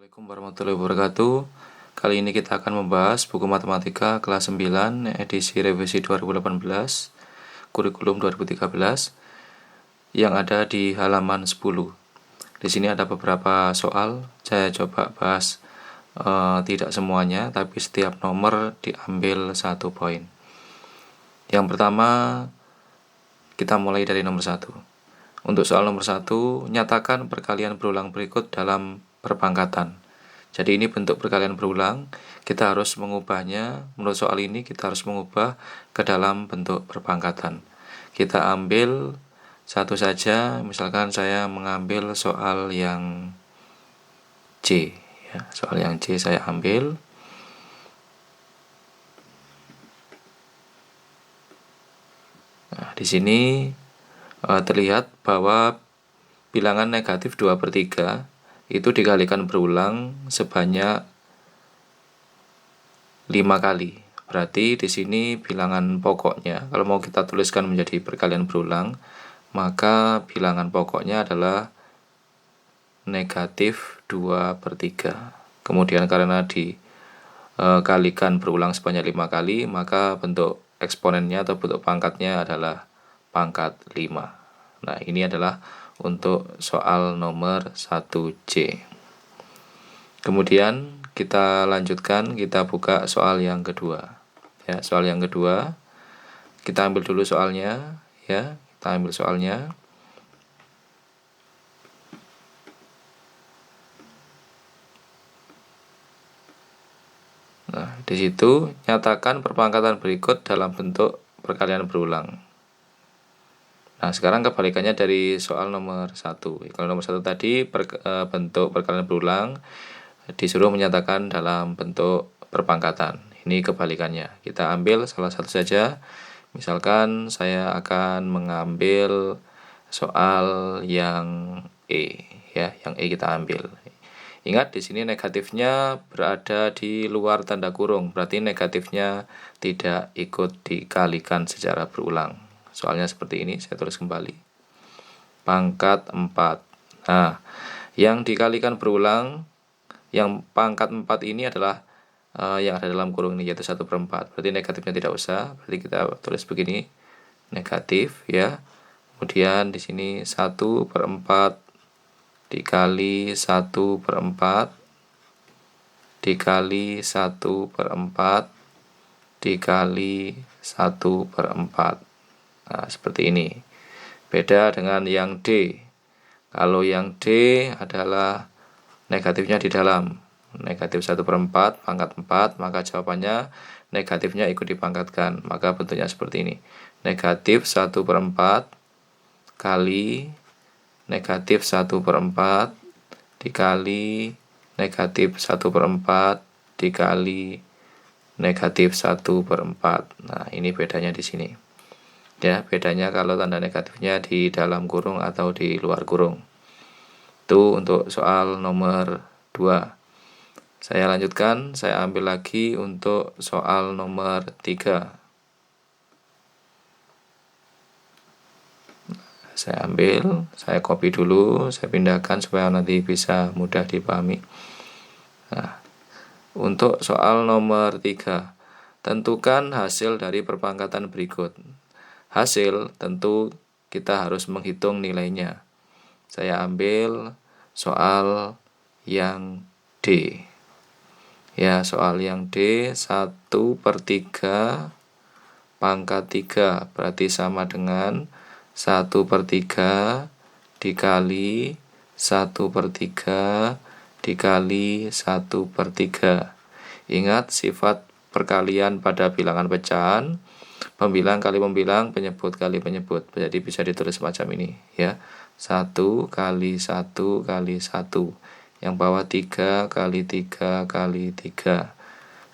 Assalamualaikum warahmatullahi wabarakatuh. Kali ini kita akan membahas buku matematika kelas 9 edisi revisi 2018 kurikulum 2013 yang ada di halaman 10. Di sini ada beberapa soal, saya coba bahas tidak semuanya, tapi setiap nomor diambil 1 poin. Yang pertama, kita mulai dari nomor 1. Untuk soal nomor 1, nyatakan perkalian berulang berikut dalam perpangkatan. Jadi ini bentuk perkalian berulang, kita harus mengubahnya. Menurut soal ini kita harus mengubah ke dalam bentuk perpangkatan. Kita ambil satu saja, misalkan saya mengambil soal yang C, ya, soal yang C saya ambil. Nah, di sini terlihat bahwa bilangan negatif 2/3 itu dikalikan berulang sebanyak 5 kali. Berarti di sini bilangan pokoknya, kalau mau kita tuliskan menjadi perkalian berulang, maka bilangan pokoknya adalah negatif 2/3. Kemudian karena dikalikan berulang sebanyak 5 kali, maka bentuk eksponennya atau bentuk pangkatnya adalah pangkat 5. Nah, ini adalah untuk soal nomor 1C. Kemudian kita lanjutkan, kita buka soal yang kedua. Ya, soal yang kedua, kita ambil dulu soalnya, ya. Kita ambil soalnya. Nah, di situ nyatakan perpangkatan berikut dalam bentuk perkalian berulang. Nah, sekarang kebalikannya dari soal nomor 1. Kalau nomor 1 tadi bentuk perkalian berulang disuruh menyatakan dalam bentuk perpangkatan. Ini kebalikannya. Kita ambil salah satu saja. Misalkan saya akan mengambil soal yang E, ya, yang E kita ambil. Ingat di sini negatifnya berada di luar tanda kurung, berarti negatifnya tidak ikut dikalikan secara berulang. Soalnya seperti ini, saya tulis kembali. Pangkat 4. Nah, yang dikalikan berulang, yang pangkat 4 ini adalah yang ada dalam kurung ini, yaitu 1/4. Berarti negatifnya tidak usah, berarti kita tulis begini, negatif, ya. Kemudian di sini 1/4 dikali 1/4 dikali 1/4 dikali 1/4. Nah, seperti ini. Beda dengan yang D. Kalau yang D adalah negatifnya di dalam. Negatif 1/4 pangkat 4, maka jawabannya negatifnya ikut dipangkatkan. Maka bentuknya seperti ini. Negatif 1/4 kali negatif 1/4 dikali negatif 1/4 dikali negatif 1/4. Nah, ini bedanya di sini. Ya, bedanya kalau tanda negatifnya di dalam kurung atau di luar kurung. Itu untuk soal nomor 2. Saya lanjutkan, saya ambil lagi untuk soal nomor 3. Saya ambil, saya copy dulu, saya pindahkan supaya nanti bisa mudah dipahami. Nah, untuk soal nomor 3, tentukan hasil dari perpangkatan berikut. Hasil tentu kita harus menghitung nilainya. Saya ambil soal yang D. Ya, soal yang D, 1/3 pangkat 3 berarti sama dengan 1/3 dikali 1/3 dikali 1/3. Ingat sifat perkalian pada bilangan pecahan, pembilang kali pembilang, penyebut kali penyebut. Jadi bisa ditulis semacam ini, ya. 1 kali 1 kali 1. Yang bawah 3 kali 3 kali 3.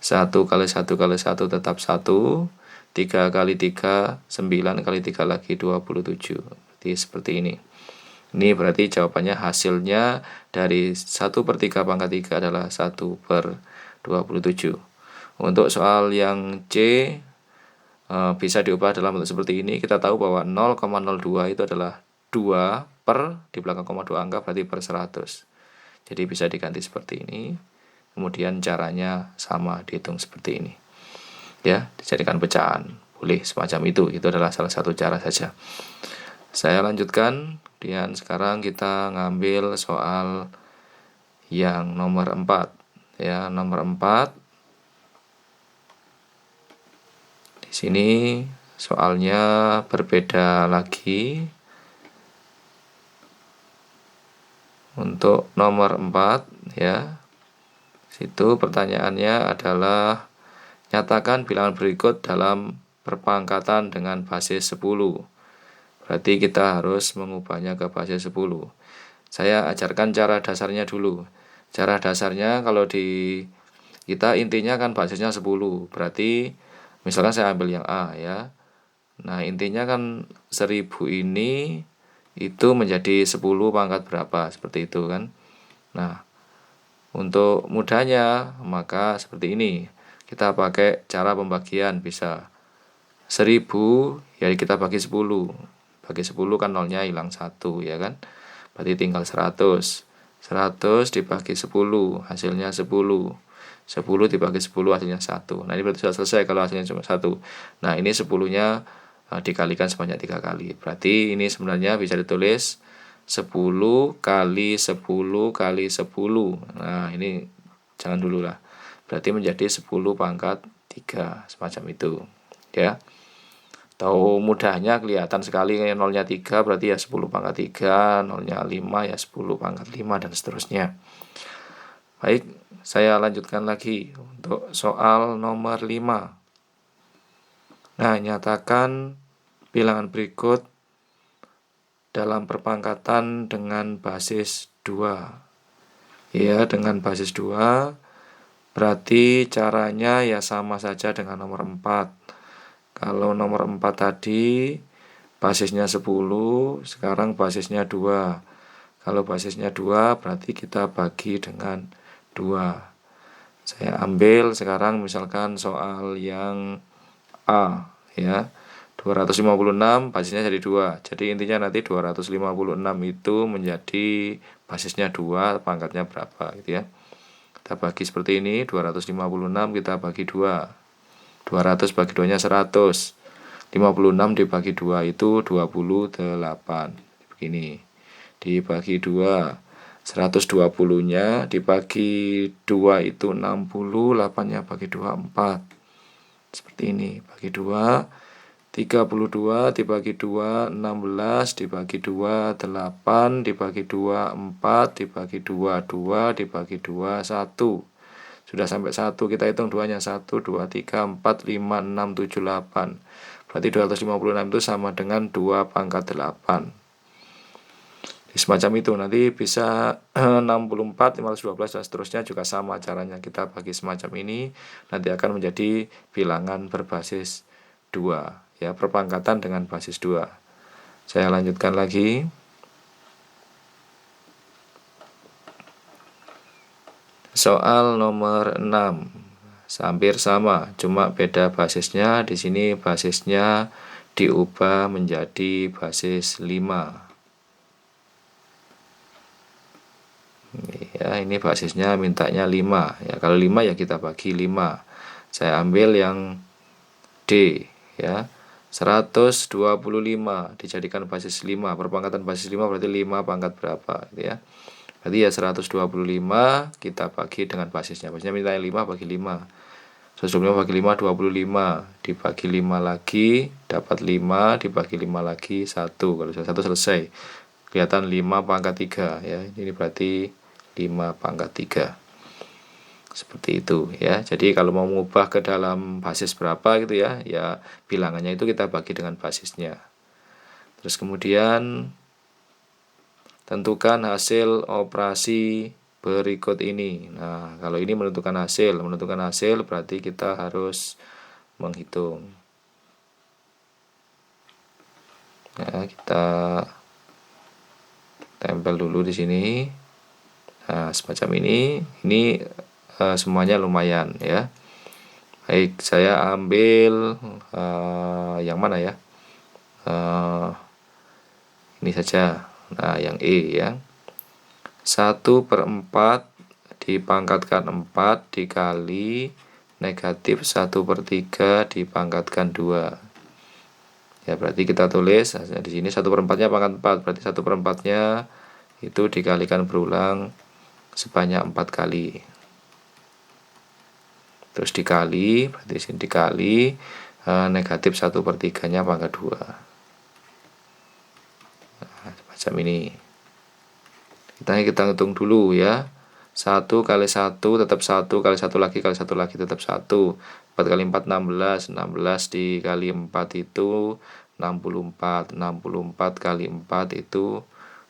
1 kali 1 kali 1 tetap 1. 3 kali 3, 9 kali 3 lagi 27. Jadi seperti ini. Ini berarti jawabannya hasilnya dari 1/3 pangkat 3 adalah 1/27. Untuk soal yang C, bisa diubah dalam bentuk seperti ini. Kita tahu bahwa 0,02 itu adalah 2 per, di belakang koma 2 angka berarti per 100. Jadi bisa diganti seperti ini. Kemudian caranya sama, dihitung seperti ini. Ya, dijadikan pecahan. Boleh semacam itu. Itu adalah salah satu cara saja. Saya lanjutkan. Kemudian sekarang kita ngambil soal yang nomor 4. Ya, nomor 4. Di sini soalnya berbeda lagi. Untuk nomor 4 ya. Situ pertanyaannya adalah nyatakan bilangan berikut dalam perpangkatan dengan basis 10. Berarti kita harus mengubahnya ke basis 10. Saya ajarkan cara dasarnya dulu. Cara dasarnya kalau di kita intinya kan basisnya 10. Berarti misalkan saya ambil yang A ya. Nah, intinya kan 1000 ini itu menjadi 10 pangkat berapa, seperti itu kan. Nah, untuk mudahnya maka seperti ini. Kita pakai cara pembagian, bisa 1000 ya kita bagi 10. Bagi 10 kan nolnya hilang 1 ya kan. Berarti tinggal 100. 100 dibagi 10 hasilnya 10. 10 dibagi 10 hasilnya 1. Nah, ini berarti sudah selesai kalau hasilnya cuma 1. Nah, ini 10-nya dikalikan sebanyak 3 kali. Berarti ini sebenarnya bisa ditulis 10 kali 10 kali 10. Nah, ini jangan dulu lah. Berarti menjadi 10 pangkat 3, semacam itu. Ya. Tahu mudahnya kelihatan sekali nolnya 3 berarti ya 10 pangkat 3, nolnya 5 ya 10 pangkat 5 dan seterusnya. Baik, saya lanjutkan lagi untuk soal nomor 5. Nah, nyatakan bilangan berikut dalam perpangkatan dengan basis 2. Ya, dengan basis 2 berarti caranya ya sama saja dengan nomor 4. Kalau nomor 4 tadi basisnya 10, sekarang basisnya 2. Kalau basisnya 2 berarti kita bagi dengan 2. Saya ambil sekarang misalkan soal yang A ya. 256 basisnya jadi 2. Jadi intinya nanti 256 itu menjadi basisnya 2, pangkatnya berapa gitu ya. Kita bagi seperti ini, 256 kita bagi 2. 200 bagi 2-nya 100. 56 dibagi 2 itu 28. Begini. Dibagi 2. 120-nya dibagi 2 itu 60, 8-nya bagi 2 4. Seperti ini, bagi 2, 32 dibagi 2, 16 dibagi 2, 8 dibagi 2, 4 dibagi 2, 2 dibagi 2, 1. Sudah sampai 1, kita hitung 2-nya 1, 2, 3, 4, 5, 6, 7, 8. Berarti 256 itu sama dengan 2 pangkat 8. Semacam itu, nanti bisa 64, 512 dan seterusnya juga sama caranya. Kita bagi semacam ini, nanti akan menjadi bilangan berbasis 2. Ya, perpangkatan dengan basis 2. Saya lanjutkan lagi. Soal nomor 6. Hampir sama, cuma beda basisnya. Di sini basisnya diubah menjadi basis 5. Ya, ini basisnya mintanya 5. Ya, kalau 5 ya kita bagi 5. Saya ambil yang D ya. 125 dijadikan basis 5. Perpangkatan basis 5 berarti 5 pangkat berapa gitu ya. Berarti ya 125 kita bagi dengan basisnya. Basisnya mintanya 5 bagi 5. 125 bagi 5 25. Dibagi 5 lagi dapat 5, dibagi 5 lagi 1. Kalau sudah 1 selesai. Kelihatan 5 pangkat 3 ya. Ini berarti 5 pangkat 3. Seperti itu ya. Jadi kalau mau mengubah ke dalam basis berapa gitu ya, ya bilangannya itu kita bagi dengan basisnya. Terus kemudian tentukan hasil operasi berikut ini. Nah, kalau ini menentukan hasil berarti kita harus menghitung. Nah, kita tempel dulu di sini. Nah, semacam ini semuanya lumayan ya. Baik, saya ambil yang mana ya? Ini saja. Nah, yang E ya. 1/4 dipangkatkan 4 dikali negatif 1/3 dipangkatkan 2. Ya, berarti kita tulis di sini 1/4-nya pangkat 4, berarti 1/4-nya itu dikalikan berulang sebanyak 4 kali. Terus dikali, berarti di sini dikali negatif 1/3-nya pangkat 2. Nah, macam ini. Kita hitung dulu ya. 1 kali 1 tetap 1, kali 1 lagi, kali 1 lagi tetap 1. 4 kali 4 16, 16 dikali 4 itu 64, 64 kali 4 itu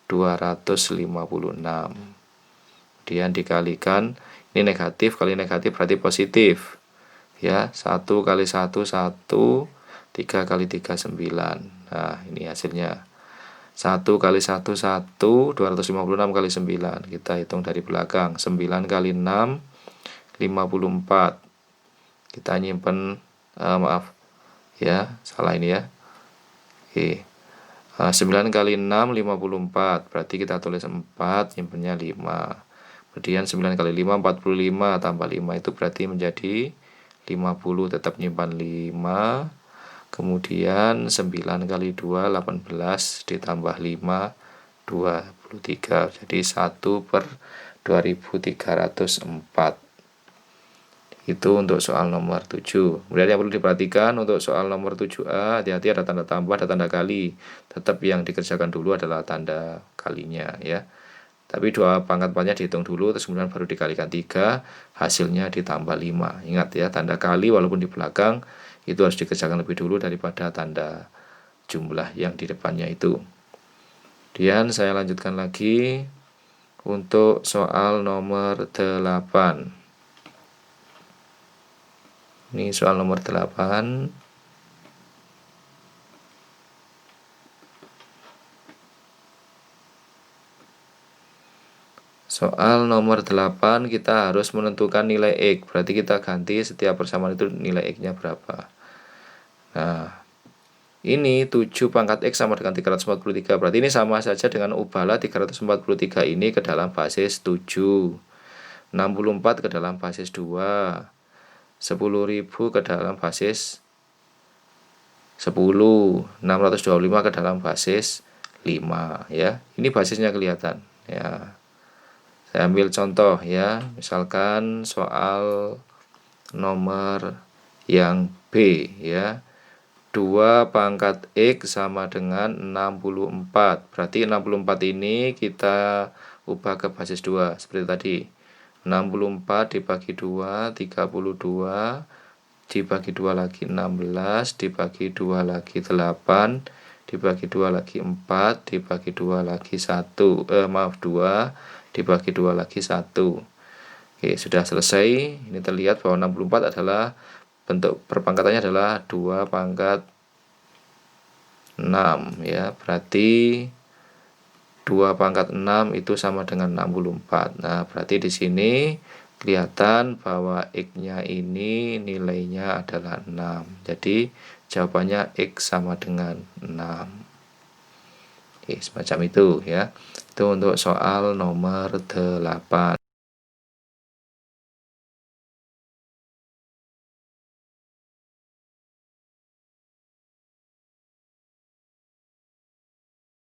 256. Kemudian dikalikan, ini negatif kali negatif berarti positif. Ya, 1 kali 1 1, 3 kali 3 9. Nah, ini hasilnya. 1 kali 1 1, 256 kali 9. Kita hitung dari belakang. 9 kali 6 54. Kita nyimpen maaf ya, salah ini ya. Oke. 9 kali 6 54. Berarti kita tulis 4, nyimpennya 5. Kemudian 9 kali 5 45, tambah 5 itu berarti menjadi 50, tetap nyimpan 5. Kemudian 9 kali 2 18 ditambah 5 23. Jadi 1/2304. Itu untuk soal nomor 7. Kemudian yang perlu diperhatikan untuk soal nomor 7A, hati-hati ada tanda tambah, ada tanda kali. Tetap yang dikerjakan dulu adalah tanda kalinya ya. Tapi 2 pangkat 4-nya dihitung dulu, terus kemudian baru dikalikan 3, hasilnya ditambah 5. Ingat ya, tanda kali walaupun di belakang itu harus dikerjakan lebih dulu daripada tanda jumlah yang di depannya itu. Kemudian saya lanjutkan lagi untuk soal nomor 8. Ini soal nomor 8. Soal nomor 8 kita harus menentukan nilai X. Berarti kita ganti setiap persamaan itu nilai X-nya berapa. Nah, ini 7 pangkat X sama dengan 343. Berarti ini sama saja dengan ubahlah 343 ini ke dalam basis 7. 64 ke dalam basis 2. 10.000 ke dalam basis 10. 625 ke dalam basis 5 ya. Ini basisnya kelihatan ya. Saya ambil contoh ya. Misalkan soal nomor yang B ya. 2 pangkat X sama dengan 64. Berarti 64 ini kita ubah ke basis 2 seperti tadi. 64 dibagi 2 32, dibagi 2 lagi 16, dibagi 2 lagi 8, dibagi 2 lagi 4, dibagi 2 lagi 2, dibagi 2 lagi 1. Oke, sudah selesai. Ini terlihat bahwa 64 adalah bentuk perpangkatannya adalah 2 pangkat 6 ya. Berarti 2 pangkat 6 itu sama dengan 64. Nah, berarti di sini kelihatan bahwa X-nya ini nilainya adalah 6. Jadi jawabannya X sama dengan 6. Oke, semacam itu ya. Itu untuk soal nomor 8.